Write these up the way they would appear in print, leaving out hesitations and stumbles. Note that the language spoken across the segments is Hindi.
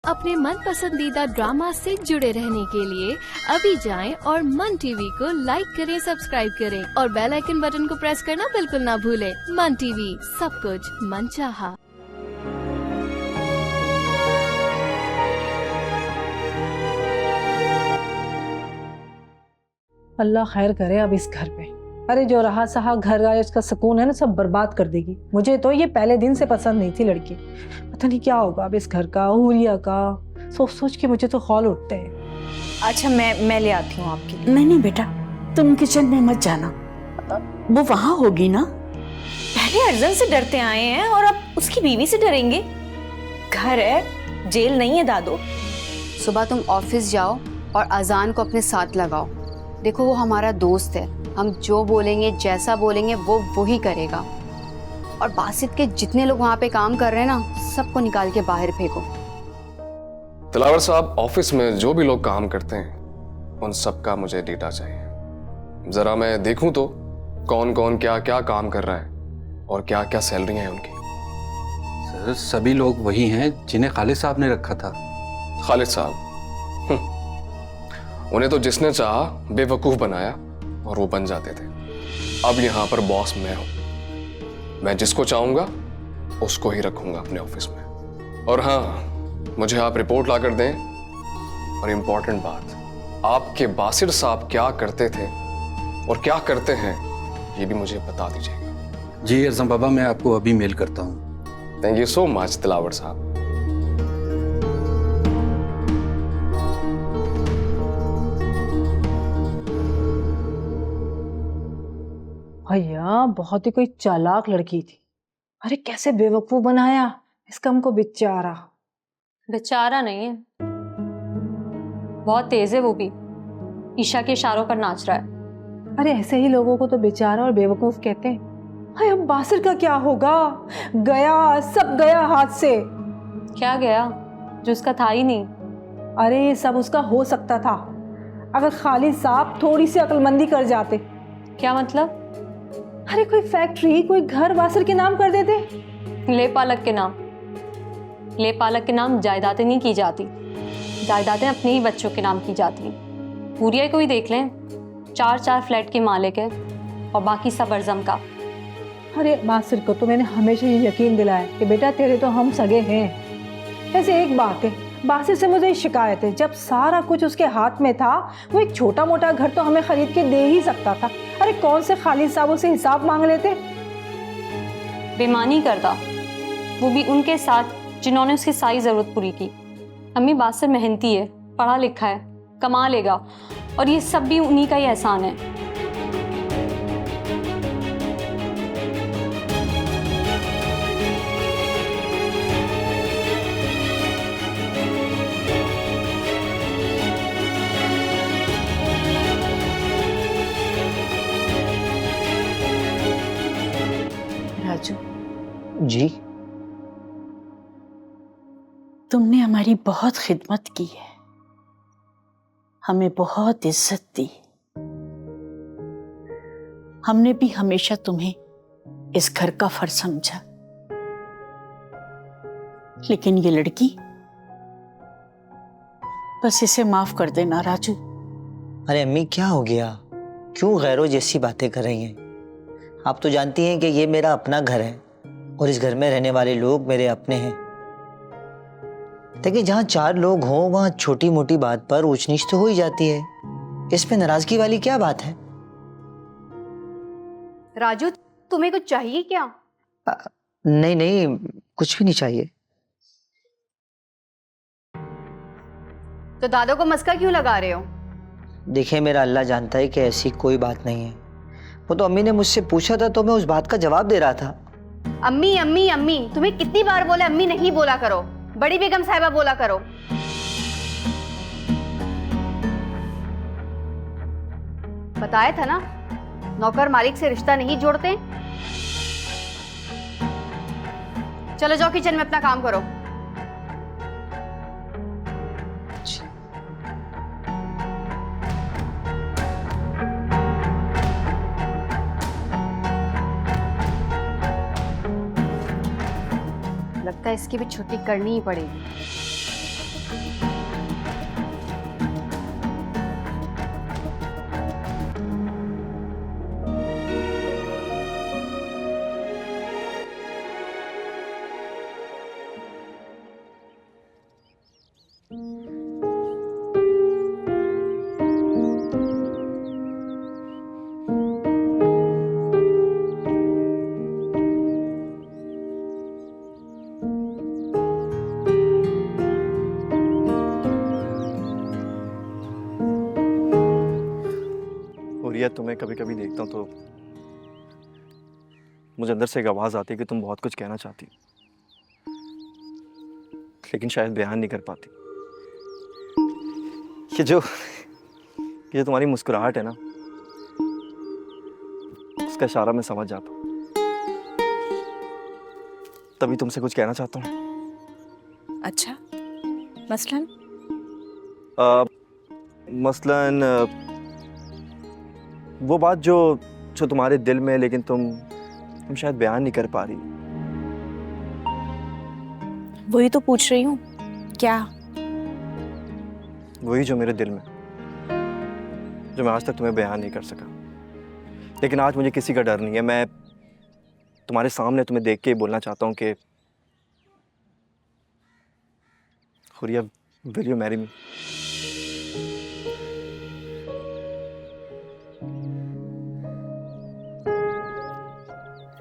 अपने मन पसंदीदा ड्रामा से जुड़े रहने के लिए अभी जाएं और मन टीवी को लाइक करें, सब्सक्राइब करें और बेल आइकन बटन को प्रेस करना बिल्कुल ना भूलें। मन टीवी, सब कुछ मनचाहा। अल्लाह खैर करे अब इस घर पे। अरे जो रहा सहा घर आया उसका सुकून है ना, सब बर्बाद कर देगी। मुझे तो ये पहले दिन से पसंद नहीं थी लड़की। पता नहीं क्या होगा अब इस घर का, हुरिया का। सोच सोच के मुझे तो खौल उठते हैं। अच्छा मैं ले आती हूँ आपके लिए। नहीं बेटा, तुम किचन में मत जाना, वो वहां होगी ना। पहले अर्जुन से डरते आए हैं और अब उसकी बीवी से डरेंगे। घर है, जेल नहीं है दादो। सुबह तुम ऑफिस जाओ और अजान को अपने साथ लगाओ। देखो वो हमारा दोस्त है, हम जो बोलेंगे जैसा बोलेंगे वो वही करेगा। और बासित के जितने लोग वहाँ पे काम कर रहे हैं ना, सबको निकाल के बाहर फेंको। दिलावर साहब, ऑफिस में जो भी लोग काम करते हैं उन सब का मुझे डेटा चाहिए। जरा मैं देखूं तो कौन कौन क्या क्या काम कर रहा है और क्या क्या सैलरी है उनकी। सर, सभी लोग वही हैं जिन्हें खालिद साहब ने रखा था। खालिद साहब? उन्हें तो जिसने चाहा बेवकूफ बनाया और वो बन जाते थे। अब यहाँ पर बॉस मैं हूं। मैं जिसको चाहूंगा उसको ही रखूंगा अपने ऑफिस में। और हाँ, मुझे आप रिपोर्ट ला कर दें। और इम्पोर्टेंट बात, आपके बासिर साहब क्या करते थे और क्या करते हैं ये भी मुझे बता दीजिएगा। जी अर्ज़म बाबा, मैं आपको अभी मेल करता हूँ। Thank you so much Dilawar साहब। भैया बहुत ही कोई चालाक लड़की थी। अरे कैसे बेवकूफ बनाया इस कम को। बेचारा बेचारा नहीं है, बहुत तेज है वो भी। ईशा के इशारों पर नाच रहा है। अरे ऐसे ही लोगों को तो बेचारा और बेवकूफ कहते हैं। हाय, अब बासिर का क्या होगा? गया, सब गया हाथ से। क्या गया जो उसका था ही नहीं? अरे ये सब उसका हो सकता था अगर खालिद साहब थोड़ी सी अक्लमंदी कर जाते। क्या मतलब? अरे कोई फैक्ट्री, कोई घर बासिर के नाम कर देते। ले पालक के नाम। ले पालक के नाम जायदादें नहीं की जाती, जायदादें अपने ही बच्चों के नाम की जाती हैं। पूरिया को ही देख लें, 4 फ्लैट के मालिक है और बाकी सब अर्ज़म का। अरे बासिर को तो मैंने हमेशा ये यकीन दिलाया कि बेटा तेरे तो हम सगे हैं। ऐसे एक बात है, बासिर से मुझे शिकायत है, जब सारा कुछ उसके हाथ में था वो एक छोटा मोटा घर तो हमें खरीद के दे ही सकता था। अरे कौन से खालिद साहब से हिसाब मांग लेते। बेईमानी करता, वो भी उनके साथ जिन्होंने उसकी सारी ज़रूरत पूरी की। अम्मी, बासिर मेहनती है, पढ़ा लिखा है, कमा लेगा और ये सब भी उन्हीं का ही एहसान है। राजू जी, तुमने हमारी बहुत खिदमत की है, हमें बहुत इज्जत दी। हमने भी हमेशा तुम्हें इस घर का फर्ज समझा। लेकिन ये लड़की, बस इसे माफ कर देना राजू। अरे अम्मी क्या हो गया? क्यों गैरों जैसी बातें कर रही हैं? आप तो जानती हैं कि ये मेरा अपना घर है और इस घर में रहने वाले लोग मेरे अपने हैं। देखिए, जहाँ 4 लोग हों वहाँ छोटी मोटी बात पर ऊंच नीच तो हो ही जाती है। इसमें नाराजगी वाली क्या बात है? राजू, तुम्हें कुछ चाहिए क्या? नहीं नहीं, कुछ भी नहीं चाहिए। तो दादो को मस्का क्यों लगा रहे हो? देखिए, मेरा अल्लाह जानता है कि ऐसी कोई बात नहीं है। वो तो अम्मी ने मुझसे पूछा था तो मैं उस बात का जवाब दे रहा था। अम्मी अम्मी अम्मी, तुम्हें कितनी बार बोला अम्मी नहीं बोला करो, बड़ी बेगम साहिबा बोला करो। बताया था ना, नौकर मालिक से रिश्ता नहीं जोड़ते। चलो जाओ किचन में अपना काम करो। लगता है इसकी भी छुट्टी करनी ही पड़ेगी। हुरिया, तुम्हें कभी कभी देखता हूँ तो मुझे अंदर से एक आवाज़ आती है कि तुम बहुत कुछ कहना चाहती हो, लेकिन शायद बयान नहीं कर पाती। ये जो तुम्हारी मुस्कुराहट है ना, उसका इशारा मैं समझ जाता हूँ, तभी तुमसे कुछ कहना चाहता हूँ। अच्छा, मसलन? मसलन वो बात जो तुम्हारे दिल में है, लेकिन तुम शायद बयान नहीं कर पा रही। वही तो पूछ रही हूँ, क्या? वही जो मेरे दिल में, जो मैं आज तक तुम्हें बयान नहीं कर सका। लेकिन आज मुझे किसी का डर नहीं है। मैं तुम्हारे सामने तुम्हें देख के बोलना चाहता हूँ कि Huriya, will you marry me?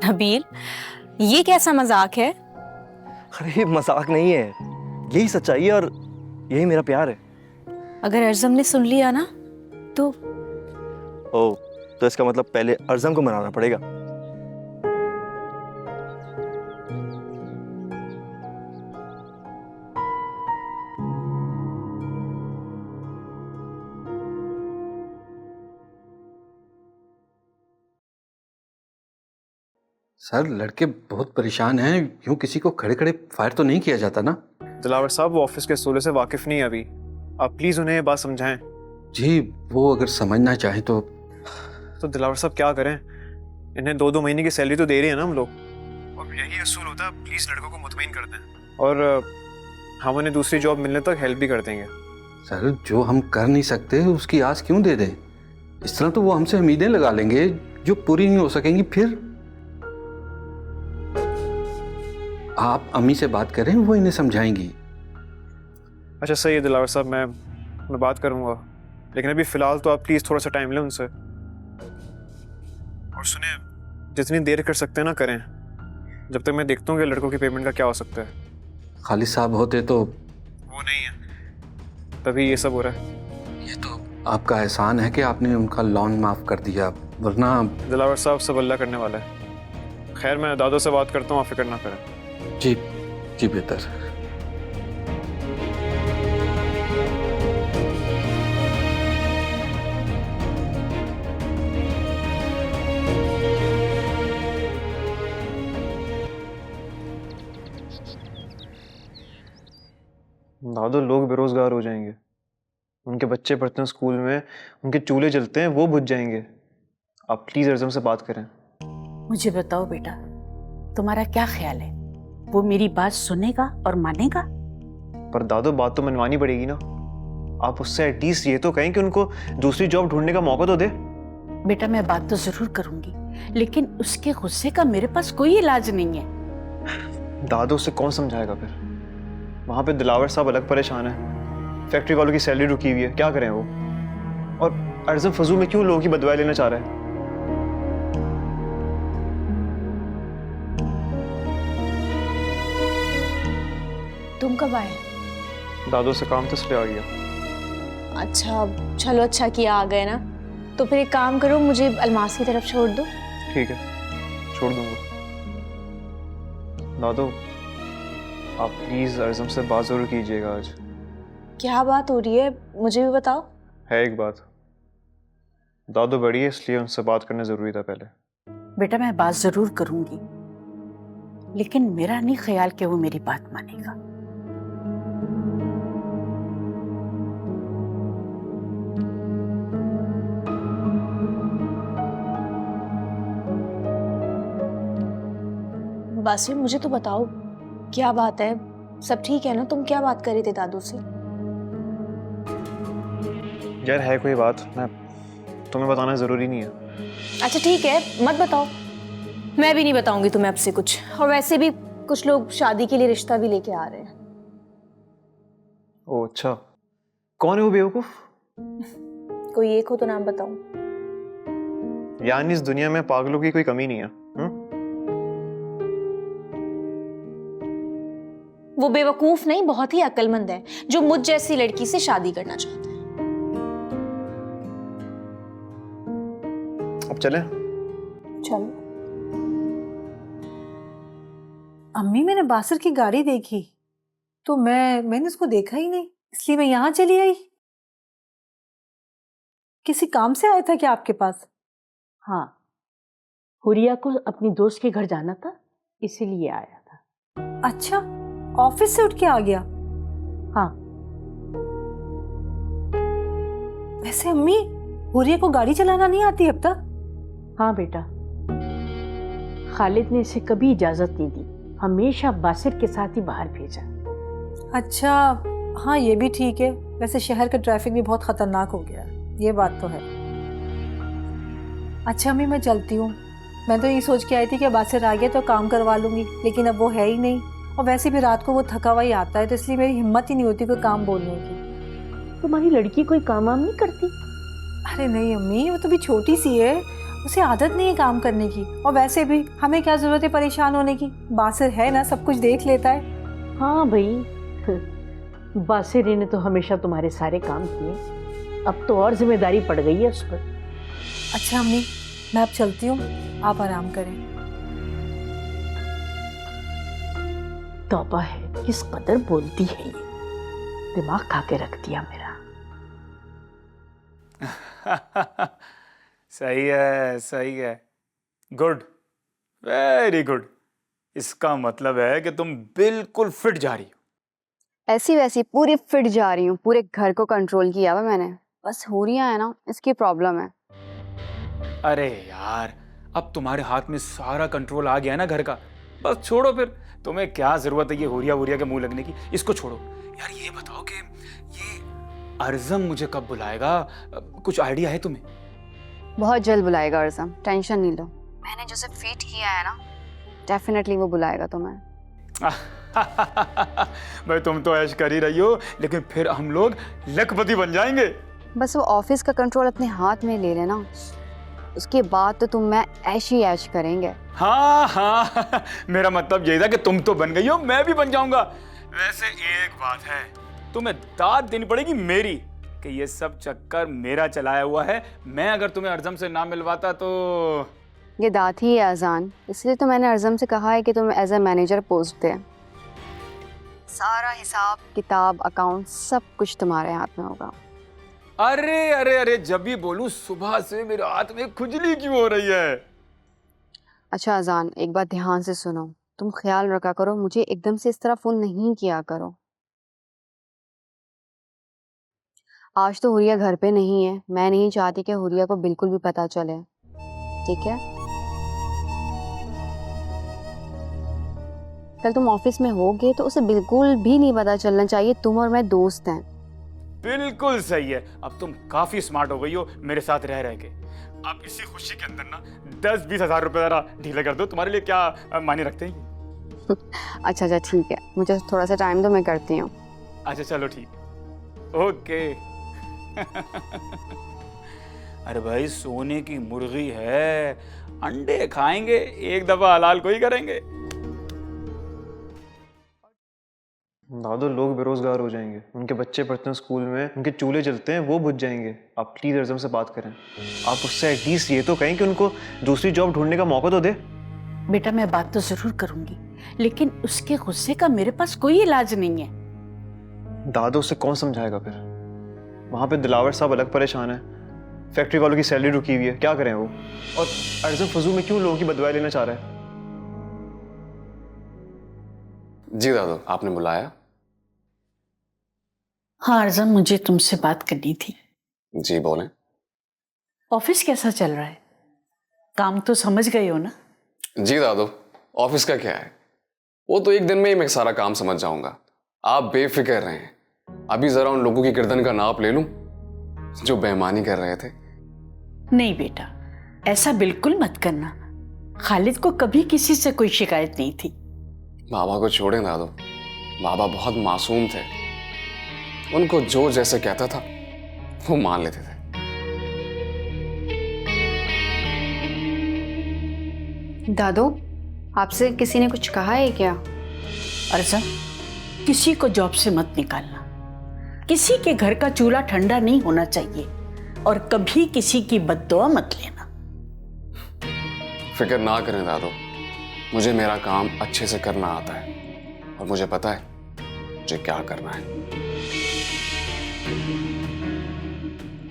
Nabeel, ये कैसा मजाक है? अरे मजाक नहीं है, यही सच्चाई है और यही मेरा प्यार है। अगर अर्ज़म ने सुन लिया ना तो? ओ, तो इसका मतलब पहले अर्ज़म को मनाना पड़ेगा। सर, लड़के बहुत परेशान हैं। यूं किसी को खड़े खड़े फायर तो नहीं किया जाता ना? दिलावर साहब, वो ऑफिस के असूलों से वाकिफ नहीं है अभी। आप प्लीज उन्हें ये बात समझाएं। जी, वो अगर समझना चाहें तो दिलावर साहब क्या करें? इन्हें 2-2 महीने की सैलरी तो दे रहे हैं ना हम लोग, और यही असूल होता है। प्लीज लड़कों को मुतमईन कर दें और हम उन्हें दूसरी जॉब मिलने तक हेल्प भी कर देंगे। सर, जो हम कर नहीं सकते उसकी आस क्यों दे दें? इस तरह तो वो हमसे उम्मीदें लगा लेंगे जो पूरी नहीं हो सकेंगी। फिर आप अम्मी से बात करें, वो इन्हें समझाएंगी। अच्छा सही है दिलावर साहब, मैं बात करूंगा, लेकिन अभी फिलहाल तो आप प्लीज थोड़ा सा टाइम लें उनसे। और सुने, जितनी देर कर सकते हैं ना करें, जब तक मैं देखता हूँ कि लड़कों की पेमेंट का क्या हो सकता है। खालिद साहब होते तो? वो नहीं है, तभी ये सब हो रहा है। ये तो आपका एहसान है कि आपने उनका लोन माफ कर दिया, वरना। दिलावर साहब, सब अल्लाह करने वाला है। खैर, मैं दादो से बात करता हूँ, आप फिक्र ना करें। जी जी, बेहतर। दादो, लोग बेरोजगार हो जाएंगे, उनके बच्चे पढ़ते हैं स्कूल में, उनके चूल्हे जलते हैं, वो बुझ जाएंगे। आप प्लीज अर्ज़म से बात करें। मुझे बताओ बेटा, तुम्हारा क्या ख्याल है? वो मेरी बात सुनेगा और मानेगा? पर दादो, बात तो मनवानी पड़ेगी ना। आप उससे एटलीस्ट ये तो कहें कि उनको दूसरी जॉब ढूंढने का मौका तो दे। बेटा, मैं बात तो जरूर करूंगी, लेकिन उसके गुस्से का मेरे पास कोई इलाज नहीं है। दादो, उसे कौन समझाएगा फिर? वहां पे दिलावर साहब अलग परेशान है, फैक्ट्री वालों की सैलरी रुकी हुई है, क्या करें वो? और अर्ज़म फजूल में क्यों लोगों की बदवाई लेना चाह रहा है? तुम कब आए? दादो से काम तस्लीम आ गया। अच्छा, चलो अच्छा किया आ गए ना। तो फिर एक काम करो, मुझे अलमास की तरफ छोड़ दो। ठीक है, छोड़ दूंगा। दादो, आप प्लीज अर्ज़म से बात जरूर कीजिएगा आज। क्या बात हो रही है, मुझे भी बताओ। है एक बात, दादो बड़ी है इसलिए उनसे बात करना जरूरी था पहले। बेटा, मैं बात जरूर करूंगी, लेकिन मेरा नहीं ख्याल कि वो मेरी बात मानेगा। बासी, मुझे तो बताओ क्या बात है? सब ठीक है ना? तुम क्या बात कर रहे थे दादू से? यार है कोई बात, मैं तुम्हें बताना जरूरी नहीं है। अच्छा ठीक है, मत बताओ, मैं भी नहीं बताऊंगी तुम्हें अब से कुछ। और वैसे भी कुछ लोग शादी के लिए रिश्ता भी लेके आ रहे हैं। ओ अच्छा, कौन है वो बेवकूफ? कोई एक हो तो नाम बताओ। यानी इस दुनिया में पागलों की कोई कमी नहीं है। वो बेवकूफ नहीं, बहुत ही अक्लमंद है, जो मुझ जैसी लड़की से शादी करना चाहता है। अब चलें? चलो। अम्मी, मैंने बासर की गाड़ी देखी तो मैंने उसको देखा ही नहीं, इसलिए मैं यहाँ चली आई। किसी काम से आया था क्या आपके पास? हाँ, हुरिया को अपनी दोस्त के घर जाना था, इसीलिए आया था। अच्छा, ऑफिस से उठ के आ गया? हाँ। वैसे अम्मी, हुरिया को गाड़ी चलाना नहीं आती अब तक? हाँ बेटा, खालिद ने इसे कभी इजाजत नहीं दी, हमेशा बासिर के साथ ही बाहर भेजा। अच्छा, हाँ ये भी ठीक है। वैसे शहर का ट्रैफिक भी बहुत खतरनाक हो गया है, ये बात तो है। अच्छा अम्मी, मैं चलती हूँ। मैं तो ये सोच के आई थी कि बासिर आ गया तो काम करवा लूंगी, लेकिन अब वो है ही नहीं, और वैसे भी रात को वो थका हुआ ही आता है, तो इसलिए मेरी हिम्मत ही नहीं होती कोई काम बोलने की। तुम्हारी लड़की कोई काम वाम नहीं करती? अरे नहीं अम्मी, वो तो भी छोटी सी है, उसे आदत नहीं है काम करने की, और वैसे भी हमें क्या जरूरत है परेशान होने की, बासिर है ना, सब कुछ देख लेता है। हाँ भाई, बासिर ने तो हमेशा तुम्हारे सारे काम किए, अब तो और जिम्मेदारी पड़ गई है उस पर। अच्छा अम्मी, मैं अब चलती हूँ, आप आराम करें। तौबा है, किस कदर बोलती है ये, दिमाग खा के रख दिया मेरा। सही है, सही है, गुड, वेरी गुड। इसका मतलब है कि तुम बिल्कुल फिट जा रही हो। ऐसी वैसी पूरी फिट जा रही हूँ, पूरे घर को कंट्रोल किया हुआ मैंने, बस हुरिया है ना, इसकी प्रॉब्लम है। अरे यार, अब तुम्हारे हाथ में सारा कंट्रोल आ गया है ना घर का, बस छोड़ो फिर। तुम्हें क्या जरूरत है ये हुरिया हुरिया के मुंह लगने की, इसको छोड़ो। यार ये बताओ कि ये अर्ज़म मुझे कब बुलाएगा, कुछ आइडिया है तुम्हें? बहुत जल्द बुलाएगा अर्ज़म, टेंशन नहीं लो। मैंने जैसे फीट किया है ना, डेफिनेटली वो बुलाएगा तुम्हें। भाई तुम तो ऐश कर ही रही हो, लेकिन फिर हम लोग लखपति बन जाएंगे। बस वो ऑफिस का कंट्रोल अपने हाथ में ले लेना, उसके बाद तो तुम मैं ऐश ही ऐश करेंगे। हाँ हाँ, मेरा मतलब यही था कि तुम तो बन गई हो, मैं भी बन जाऊंगा। वैसे एक बात है, तुम्हें दाद देनी पड़ेगी मेरी, कि ये सब चक्कर मेरा चलाया हुआ है। मैं अगर तुम्हें अर्ज़म से ना मिलवाता तो ये दात ही है अजान, इसलिए तो मैंने अर्ज़म से कहा है कि तुम एज ए मैनेजर पोस्ट दे। सारा हिसाब किताब अकाउंट सब कुछ तुम्हारे हाथ में होगा। अरे अरे अरे, जब भी बोलूं सुबह से मेरे हाथ में खुजली क्यों हो रही है? अच्छा अजान, एक बात ध्यान से सुनो, तुम ख्याल रखा करो, मुझे एकदम से इस तरह फोन नहीं किया करो। आज तो हुरिया घर पे नहीं है, मैं नहीं चाहती कि हुरिया को बिल्कुल भी पता चले, ठीक है? कल तुम ऑफिस में होगे तो उसे बिल्कुल भी नहीं पता चलना चाहिए तुम और मैं दोस्त हैं। बिल्कुल सही है, अब तुम काफी स्मार्ट हो गई हो मेरे साथ रह रह के। अब इसी खुशी के अंदर ना 10-20 हज़ार रुपए जरा ढीले कर दो, तुम्हारे लिए क्या मायने रखते हैं? अच्छा अच्छा ठीक है, मुझे थोड़ा सा टाइम दो, मैं करती हूँ। अच्छा चलो ठीक, ओके। अरे भाई सोने की मुर्गी है, अंडे खाएंगे, एक दफा हलाल को ही करेंगे। दादो, लोग बेरोजगार हो जाएंगे, उनके बच्चे पढ़ते हैं स्कूल में, उनके चूल्हे जलते हैं, वो बुझ जाएंगे। आप प्लीज अर्ज़म से बात करें, आप उससे एटलीस्ट ये तो कहें कि उनको दूसरी जॉब ढूंढने का मौका तो दे। बेटा मैं बात तो जरूर करूंगी, लेकिन उसके गुस्से का मेरे पास कोई इलाज नहीं है। दादो, उसे कौन समझाएगा फिर? वहां पे दिलावर साहब अलग परेशान है, फैक्ट्री वालों की सैलरी रुकी हुई है, क्या करें वो? और अर्ज़म फजूल में क्यों लोगों की बदवाई लेना चाह रहा है? जी दादो, आपने बुलाया? हाँ अर्ज़म, मुझे तुमसे बात करनी थी। जी बोलें। ऑफिस कैसा चल रहा है? काम तो समझ गए हो ना? जी दादो, ऑफिस का क्या है, वो तो एक दिन में ही मैं सारा काम समझ जाऊंगा, आप बेफिक्र रहें। अभी जरा उन लोगों की गर्दन का नाप ले लूं जो बेईमानी कर रहे थे। नहीं बेटा, ऐसा बिल्कुल मत करना, खालिद को कभी किसी से कोई शिकायत नहीं थी। बाबा को छोड़ें दादो, बाबा बहुत मासूम थे, उनको जो जैसे कहता था वो मान लेते थे। दादू, आपसे किसी ने कुछ कहा है क्या? अर्जुन, किसी को जॉब से मत निकालना। किसी के घर का चूल्हा ठंडा नहीं होना चाहिए और कभी किसी की बद्दुआ मत लेना। फिक्र ना करें दादू, मुझे मेरा काम अच्छे से करना आता है और मुझे पता है मुझे क्या करना है।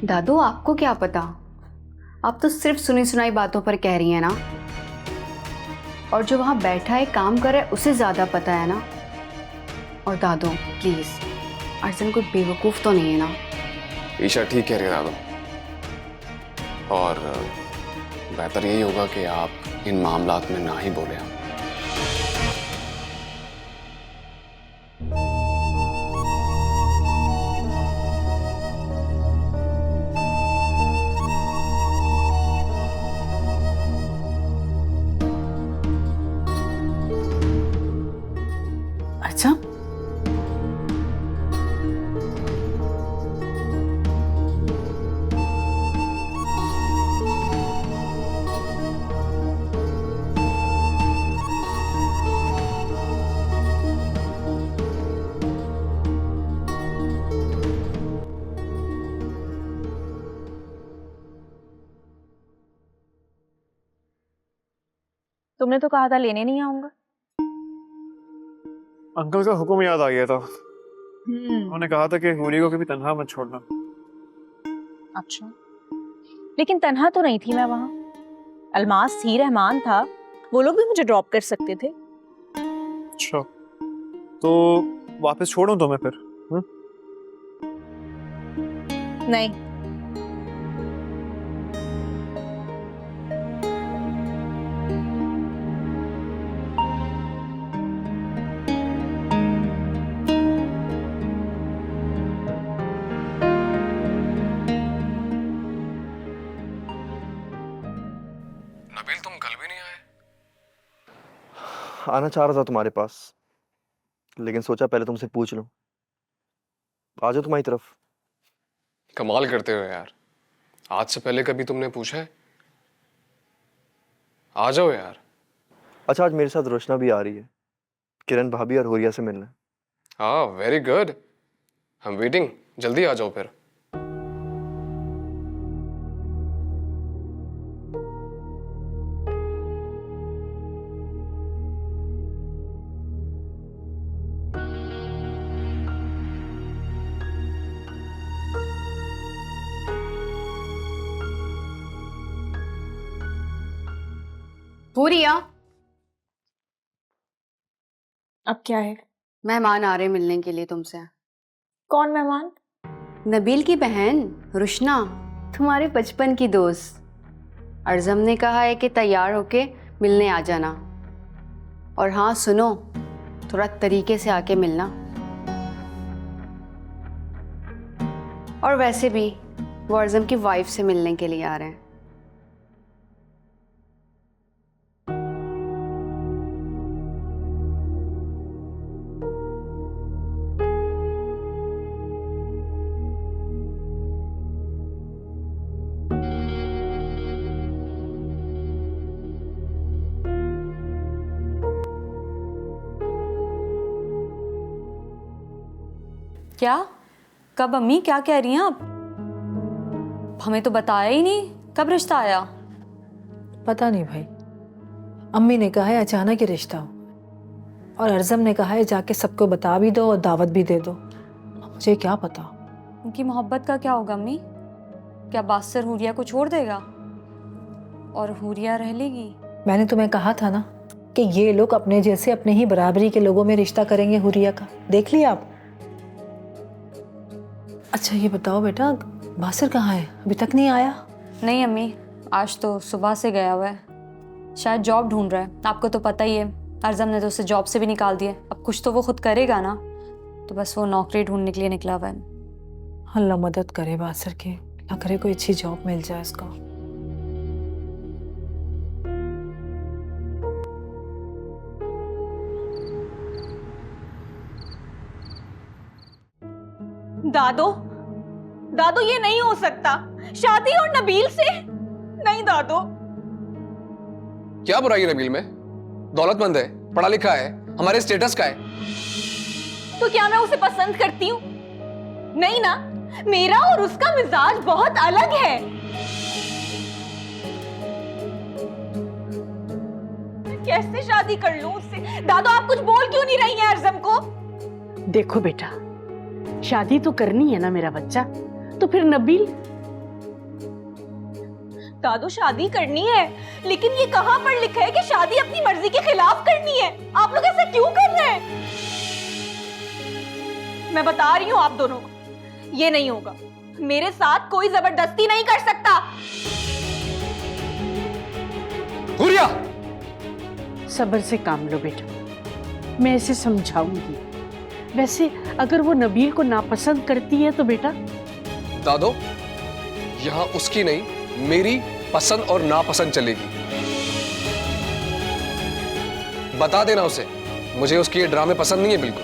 दादू, आपको क्या पता? आप तो सिर्फ सुनी सुनाई बातों पर कह रही हैं ना। और जो वहां बैठा है काम कर रहा है उसे ज्यादा पता है ना। और दादू प्लीज, अर्जुन कोई बेवकूफ तो नहीं है ना? ईशा ठीक कह रही है दादू, और बेहतर यही होगा कि आप इन मामलात में ना ही बोले। अच्छा, तुमने तो कहा था लेने नहीं आऊंगा। अंकल का हुक्म याद आ गया था। उन्होंने कहा था कि हूरी को कभी तन्हा मत छोड़ना। अच्छा, लेकिन तन्हा तो नहीं थी मैं वहां। अलमास थी, रहमान था, वो लोग भी मुझे ड्रॉप कर सकते थे। अच्छा, तो वापस छोड़ूं तो मैं फिर? नहीं, नबील, तुम कल भी नहीं आए? आना चाह रहा था तुम्हारे पास, लेकिन सोचा पहले तुमसे पूछ लूं। आ जाओ तुम्हारी तरफ। कमाल करते हो यार, आज से पहले कभी तुमने पूछा है? आ जाओ यार। अच्छा, आज मेरे साथ रोशना भी आ रही है, किरण भाभी और हुरिया से मिलने। हाँ, वेरी गुड। हम वेटिंग, जल्दी आ जाओ फिर। हूरिया, अब क्या है? मेहमान आ रहे मिलने के लिए तुमसे। कौन मेहमान? नबील की बहन रुशना, तुम्हारे बचपन की दोस्त। अर्जम ने कहा है कि तैयार होके मिलने आ जाना। और हाँ सुनो, थोड़ा तरीके से आके मिलना। और वैसे भी वो अर्जम की वाइफ से मिलने के लिए आ रहे हैं। क्या? कब अम्मी, क्या कह रही हैं आप? हमें तो बताया ही नहीं, कब रिश्ता आया? पता नहीं भाई, अम्मी ने कहा है अचानक ही रिश्ता हो, और अर्जम ने कहा है जाके सबको बता भी दो और दावत भी दे दो। मुझे क्या पता। उनकी मोहब्बत का क्या होगा अम्मी? क्या बासर हुरिया को छोड़ देगा और हुरिया रह लेगी? मैंने तुम्हें कहा था ना कि ये लोग अपने जैसे अपने ही बराबरी के लोगों में रिश्ता करेंगे हुरिया का। देख लिया आप? अच्छा ये बताओ बेटा, बासिर कहाँ है? अभी तक नहीं आया? नहीं अम्मी, आज तो सुबह से गया हुआ है, शायद जॉब ढूंढ रहा है। आपको तो पता ही है, अर्जम ने तो उसे जॉब से भी निकाल दिया। अब कुछ तो वो खुद करेगा ना, तो बस वो नौकरी ढूंढने के लिए निकला हुआ है। अल्लाह मदद करे बासिर की, अल्लाह करे कोई अच्छी जॉब मिल जाए उसको। दादो, दादो ये नहीं हो सकता, शादी और नबील से नहीं दादो। क्या बुराई है नबील में? दौलतमंद है, पढ़ा लिखा है, हमारे स्टेटस का है। तो क्या मैं उसे पसंद करती हूँ? नहीं ना, मेरा और उसका मिजाज बहुत अलग है। मैं कैसे शादी कर लूं उससे? दादो आप कुछ बोल क्यों नहीं रही हैं अर्ज़म को? देखो बेटा, शादी तो करनी है ना मेरा बच्चा, तो फिर नबील। दादो शादी करनी है, लेकिन ये कहां पर लिखा है कि शादी अपनी मर्जी के खिलाफ करनी है? आप लोग ऐसा क्यों कर रहे हैं? मैं बता रही हूं आप दोनों को, ये नहीं होगा। मेरे साथ कोई जबरदस्ती नहीं कर सकता। हुरिया! सब्र से काम लो बेटा, मैं इसे समझाऊंगी। वैसे अगर वो नबील को नापसंद करती है तो बेटा। दादो, यहां उसकी नहीं मेरी पसंद और नापसंद चलेगी। बता देना उसे, मुझे उसकी ये ड्रामे पसंद नहीं है बिल्कुल।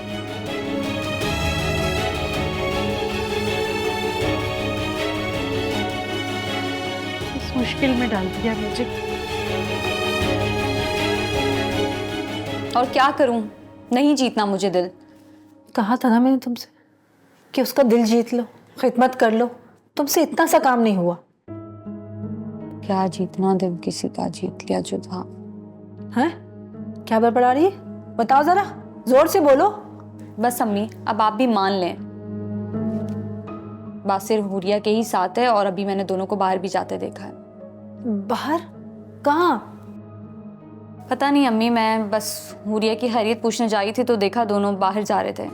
इस मुश्किल में डाल दिया मुझे। और क्या करूं, नहीं जीतना मुझे दिल। कहा था ना मैंने तुमसे कि उसका दिल जीत लो, खिदमत कर लो। तुमसे इतना सा काम नहीं हुआ। क्या जीतना, दिल किसी का जीत लिया जो था। हैं? क्या बड़बड़ा रही है? बताओ जरा, जोर से बोलो। बस अम्मी, अब आप भी मान लें, बासिर हुरिया के ही साथ है और अभी मैंने दोनों को बाहर भी जाते देखा है। बाहर? कहाँ? पता नहीं अम्मी, मैं बस हुरिया की खैरियत पूछने जा रही थी तो देखा दोनों बाहर जा रहे थे।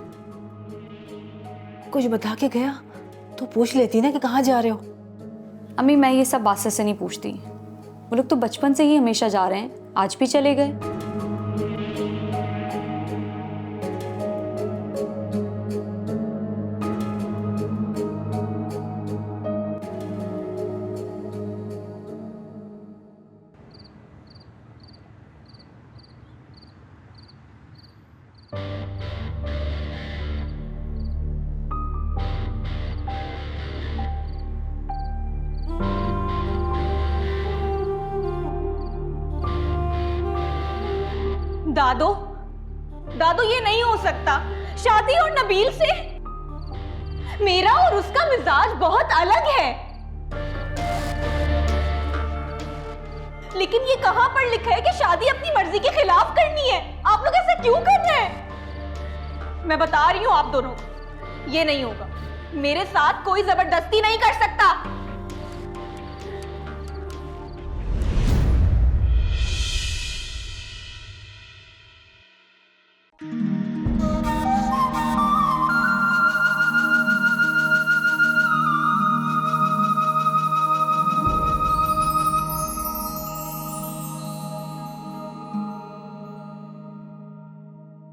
कुछ बता के गया तो पूछ लेती ना कि कहाँ जा रहे हो। अम्मी मैं ये सब बासिर से नहीं पूछती, वो लोग तो बचपन से ही हमेशा जा रहे हैं, आज भी चले गए। दादो, दादो ये नहीं हो सकता, शादी और नबील से। मेरा और उसका मिजाज बहुत अलग है। लेकिन ये कहां पर लिखा है कि शादी अपनी मर्जी के खिलाफ करनी है? आप लोग ऐसा क्यों कर रहे हैं? मैं बता रही हूं आप दोनों को, ये नहीं होगा। मेरे साथ कोई जबरदस्ती नहीं कर सकता।